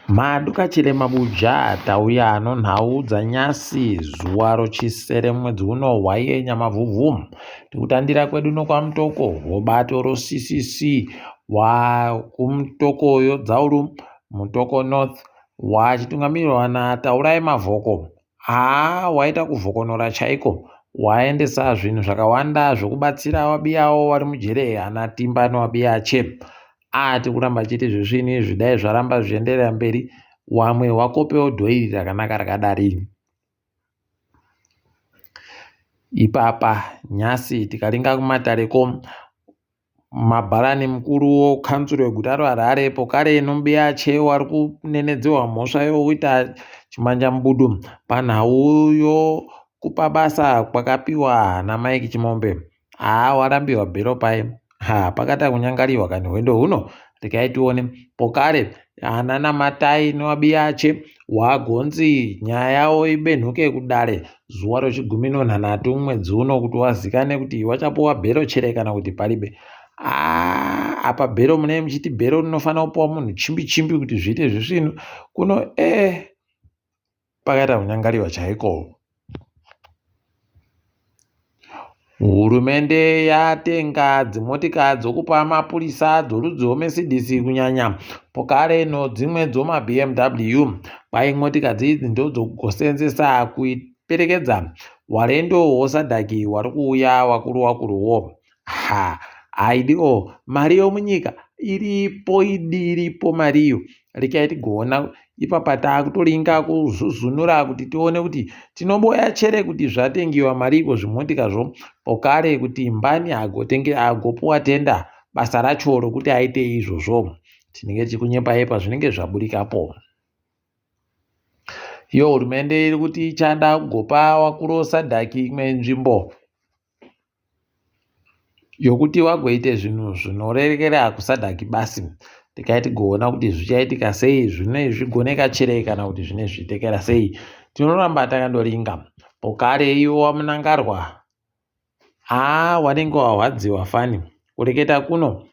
Maduka Chirema Buja tauya anonhaudza nyasi zuva rochisere mwedzi uno hwaienya mavhuvhu tikutandira kwedu nokwamutoko hobatoro CCC kumtokoyo dzauru mutoko north wachitungamirirwa naTaurai Mavhoko waita kuvhokonora chaiko waendesa zvinhu zvakawanda zvokubatsira wabiyawo vari mujere ana Timba nowabiyache tikuramba chiti zvisvini zvidai zvaramba zvienderera mberi wamwe wakopewo dhoiri rakanaka rakadari ipapa nyasi tikaringa kumatareko mabharani mukuru wokanzuro yeguta reHarare Pokare Nombiyache wari kunenedzerwa mhosva yokuita chimanja-mbudu panhau kupa basa kwakapiwa naMike Chimombe warambiwa bhero pai pakata kunyangariwa kani hwendo huno rikaitione Pokare ana Namatai nowabiyache wagonzi nyaya yawo ibenhuke kudare zuva rochigumi nonhanhatu mwedzi uno kuti wazikane kuti wachapuwa bhero chere kana kuti paribe apa bhero munee muchiti bhero rinofanira kupuwa munhu chimbi kuti zviite zvisvino kuno pakaita kunyangariwa chaiko. Hurumende yatenga dzimotika dzokupa mapurisa dzorudzi rweMercedes kunyanya Pokare dzimwe dzoma-BMW motika dzidzi ndodzogosenzesa kuperekedza warendo hwosadhaki wari kuuya wakuru-wakuruwo aidiwo mari yomunyika iripo mariyo rekai tigoona ipapa takutoringa kuzuzunura kuti tione kuti tinoboya chere kuti zvatengiwa mariko zvimotikazvo Pokare kuti mbani agopuwa tenda basa racho rokuti aite izvozvo tinenge tichikunyepa zvinenge zvaburikapo. Hurumende iri kuti ichada kugopa wakuru wesadhaki imwe nzvimbo yokuti wagoite zvinhu zvinorerekera kusadhaki basi tikai tigoona kuti zvichaitika sei zvine zvigoneka chere kana kuti zvine zvitekera sei tinoramba takandoringa Pokare iwo wamunangarwa wanenge warwadziwa fani kureketa kuno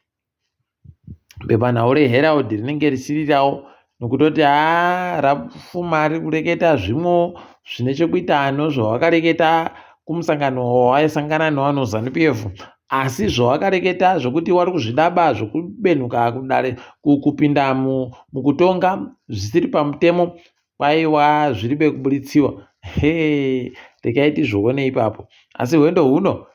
pepanhau reHerald rinenge risirirawo nokutoti rapfuma riri kureketa zvimwe zvine chekuita zvaakareketa kumusangano wawaisangana nevanhu ZANU-PF asi zvawakareketa zvokuti wari kuzvidaba zvokubenhuka kudare kupinda mukutonga zvisiri pamutemo kwaiwa zviri bekubuditsiwa rekai tizvione ipapo asi hwendo huno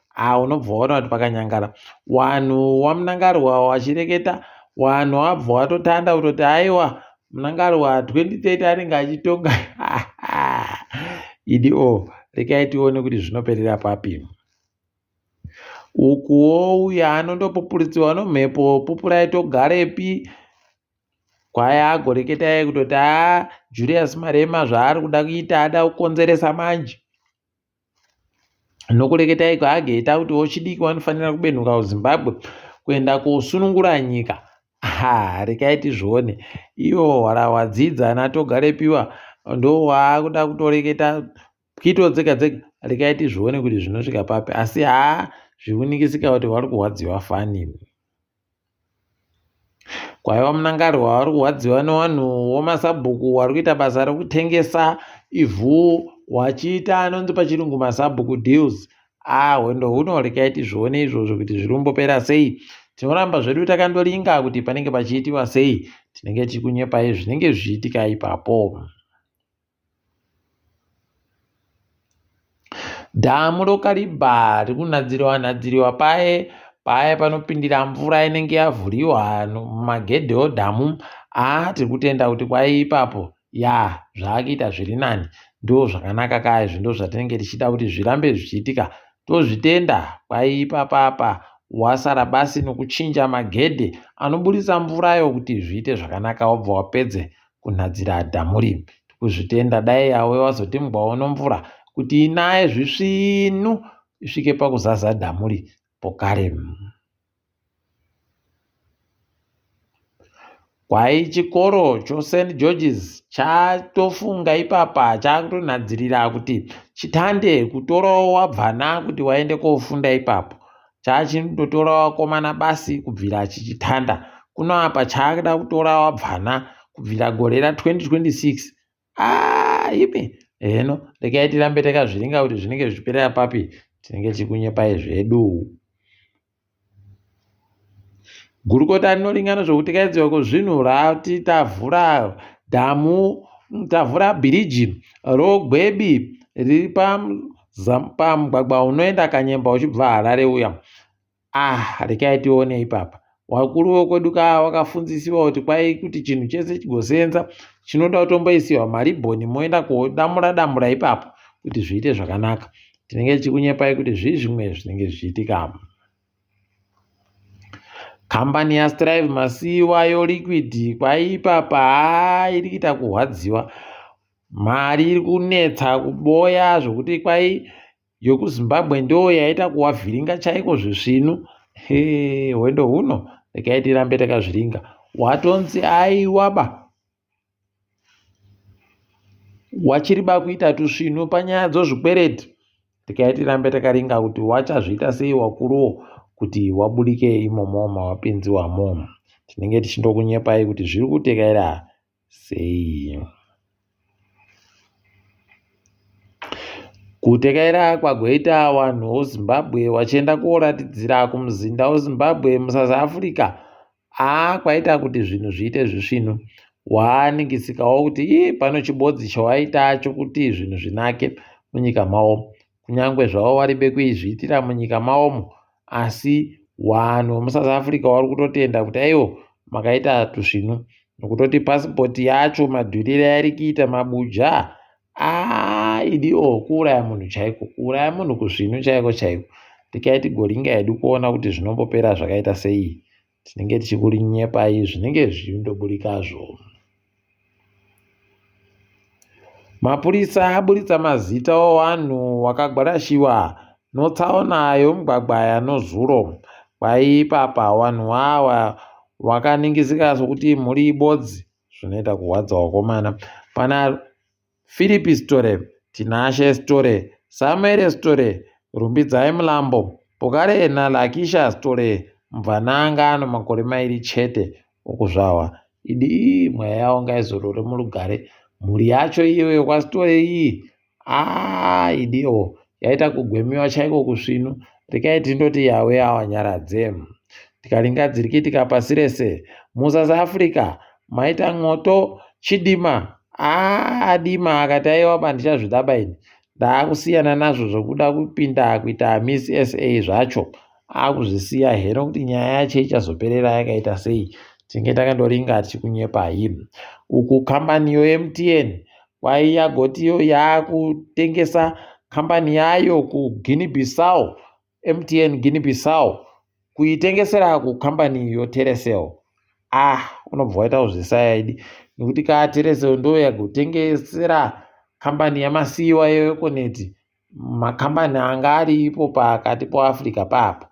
unobva waona kuti pakanyangara wanhu wamunangarwa wachireketa wanhu wabva watotanda kutoti aiwa munangarwa 2030 anenge achitonga rekai tione kuti zvinoperera papi. Ukuwo uya anondopupuritsiwa nomhepo pupurai togarepi kwaya agoreketai kutoti Julius Marema zvaari kuda kuita ada kukonzeresa manje nokureketai kwaageita kuti wochidiki wanofanira kubenhuka kuZimbabwe kuenda kosunungura nyika rekai tizvione iwo hwarawadzidza natogarepiwa ndo waakuda kutoreketa pwito dzega rekai tizvione kuti zvinosvika papi asi zviunikisika kuti wari kurwadziwa fani kwaiwa munangarwa wari kurwadziwa nevanhu vomasabhuku wari kuita basa rekutengesa ivhu wachiita anonzi pachirungu masabhuku deals hwendo huno rekai tizvione izvozvo kuti zviri kumbopera sei tinoramba zvedu takandoringa kuti panenge pachiitiwa sei tinenge tichikunyepai zvinenge zvichiitika ipapo. Dhamu roKariba riri kunadziriwa paye panopindira mvura inenge yavhuriwa mumagedhe odhamu tiri kutenda kuti kwai ipapo zvaakuita zviri nani ndo zvakanaka kazvi ndo zvatinenge tichida kuti zvirambe zvichiitika tozvitenda kwai ipapapa wasara basi nokuchinja magedhe anobudisa mvurayo kuti zviite zvakanaka wabva wapedze kunadzira dhamuri kuzvitenda dai yawe wazoti mugwawo mvura kuti inaye zvisvinu isvike pakuzaza dhamuri Pokare. Kwai chikoro choSt George's chatofunga ipapa chakutonadzirira kuti chitande kutorawo wabvana kuti waende kofunda ipapo chachindotora vakomana basi kubvira chichitanda kuno apa chakuda kutora wabvana kubvira gore ra2026 imi heno regai tirambe takazviringa kuti zvinenge zvichiperera papi, tinenge tichikunyepai zvedu. Gurukota rinoringana zvokuti tikaidziwa kuzvinhu rati tavhura dhamu, tavhura bhiriji roGwebi riri pamugwagwa unoenda Kanyemba uchibva Harare uya. Rekai tione ipapa. Wakuru wekwedu wakafunzisiwa kuti kwai kuti chinhu chese chigosenza chinoda kutomboisiwa maribhoni moenda kodamura ipapo kuti zviite zvakanaka. Tinenge tichikunyepai kuti zvimwe zvinenge zvichiitika. Kambani yaStrive masiwa yoLiquid kwai ipapa iri kuita kurwadziwa. Mari iri kunetsa kuboya zvokuti kwai yokuZimbabwe ndo yaita kuwavhiringa chaiko zvisvinu. Hwendo huno rekai tirambe takazviringa. Watonzi aiwaba wachiriba kuita tusvinu panyaya dzozvikwereti. Rekai tirambe takaringa kuti wachazviita sei wakuruwo kuti waburike imomo mawapinziwamo. Tinenge tichindokunyepai kuti zviri kutekaira sei. Kutekaira kwagoita vanhu veZimbabwe vachienda koratidzira kumuzinda weZimbabwe muSouth Africa kwaita kuti zvinhu zviite zvisvinu. Waningisikawo kuti pano chibodzi chawaita chokuti zvinhu zvinake munyika mavo, kunyange zvavo varibe kuizviitira munyika mavomo, asi vanhu vemuSouth Africa vari kutotenda kuti aiwo makaita tusvinu, nokutoti pasipoti yacho madhurire yairi kuita mabuja idiwo kuuraya munhu chaiko, kuuraya munhu kuzvinu chaiko chaiko. Rekai tigoringa hedu kuona kuti zvinombopera zvakaita sei. Tinenge tichikurinyepai zvinenge zvichindoburikazvo. Mapurisa aburitsa mazita owanhu wakagwarashiwa notsaona yomugwagwa yanozuro. Kwai ipapa wanhu ava wakaningisika sokuti mhuri ibodzi, zvinoita kurwadza wakomana. Pana Philip Store, Tinashe Store, Samuel Store, Rumbidzai Mulambo, Pokarena Lakisha Store, Mvananga nomakore mairi chete okuzvawa. Idi mweya yawo ngaizorore murugare. Mhuri yacho iyo yekwasitore iyi idiwo yaita kugwemiwa chaiko kusvinu. Rekai tindoti yawe awanyaradze. Tikaringadzirikitika pasi rese muSouth Africa maita mwoto Chidima Dima akati aiwaba ndichazvidaba ini, ndaakusiyana nazvo zvokuda kupinda kuita Miss SA zvacho, akuzvisiya hero kuti nyaya yacho ichazoperera yakaita sei. Tinge takandoringa tichikunyepai. Uku kambani yeMTN kwai yagotiyo yaakutengesa kambani yayo kuGuinea Bissau, MTN Guinea Bissau, kuitengesera kukambani yoTelecel. Unobva waita kuzvisayaidi nekuti kaTelecel ndo yagotengesera kambani yamasiwa yeEconet makambani anga aripo pakati poAfrica papa.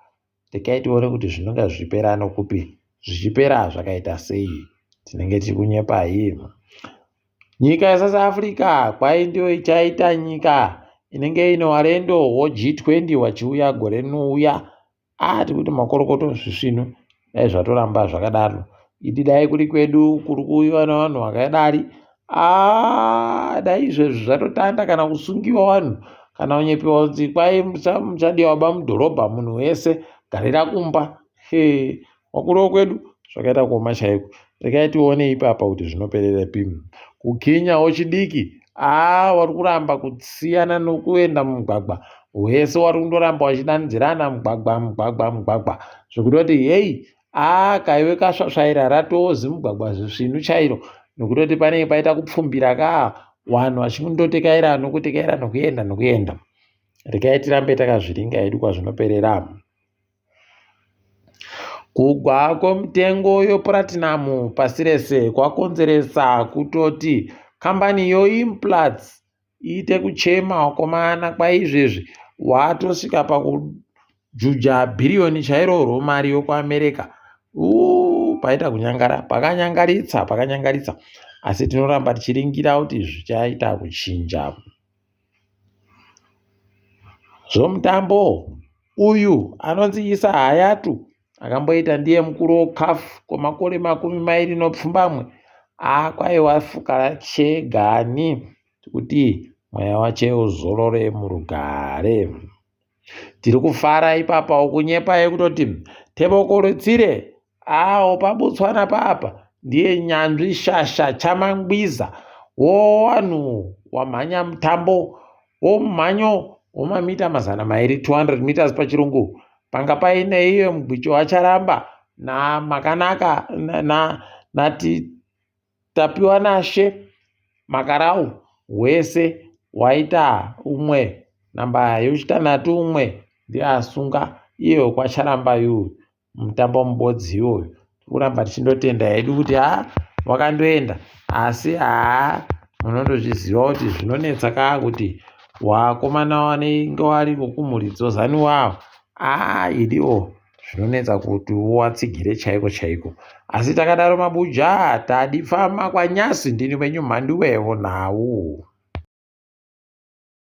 Rekai tione kuti zvinonga zvichipera nokupi, zvichipera zvakaita sei. Tinenge tichikunyepai. Nyika yeSouth Africa kwai ndiyo ichaita nyika inenge ine warendo hweG20 wachiuya gore rinouya. Tikuti makorokoto zvisvinu dai zvatoramba zvakadaro. Idi dai kuri kwedu kuri kuuyiwa navanhu vakadari, dai izvezvi zvatotanda kana kusungiwa vanhu kana kunyepiwa kuti kwai muchadiwa ba mudhorobha munhu wese garira kumba. Wakuru kwedu zvakaita kuoma chaiko. Rekai tione ipapa kuti zvinopererepi. Kukinyawo chidiki vari kuramba kusiyana nokuenda mumugwagwa wese, wari kundoramba wachidanidzirana mugwagwa zvokutoti kaiwe kasvasvaira ratoo zimugwagwa zvisvinu chairo, nokutoti panenge paita kupfumbira vanhu vachindotekaira nokuenda. Rekai tirambe takazviringa hedu kwazvinoperera. Kugwa kwemitengo yoPlatinum pasi rese kwakonzeresa kutoti kambani yoImplats iite kuchema wakomana. Kwaizvezvi watosvika pakujuja bhiriyoni chairo romari yokuAmerica. Paita kunyangara, pakanyangaritsa, asi tinoramba tichiringira kuti zvichaita kuchinja. Zvomutambo uyu anonzi Isa Hayatu akamboita ndiye mukuru weCAF kwemakore 20 nopfumbamwe kwaiwa fukara chegani kuti mweya wache uzorore murugare. Tiri kufara ipapa kunyepa kutoti Tebokorutsire pabutswana papa ndiye nyanzvi shasha chamangwiza wowanhu wamhanya mutambo womumhanyo womamita 200 200 meters pachirungu. Panga paine iye mugwicho wacharamba namakanaka tapiwa nashe makarau wese waita umwe namba yechitanhatu umwe ndiye asunga iye wekwacharamba iyu mutambo mubodzi iyoyo. Kuramba tichindotenda hedu kuti wakandoenda, asi munondozviziva kuti zvinonetsa kaa kuti wakomana wanenge vari vokumhuri dzozani wavo idiwo zvinonetsa kuti watsigire chaiko chaiko. Asi takadaro mabuja tadifama kwanyasi ndini wenyu mhandu wewo nawo.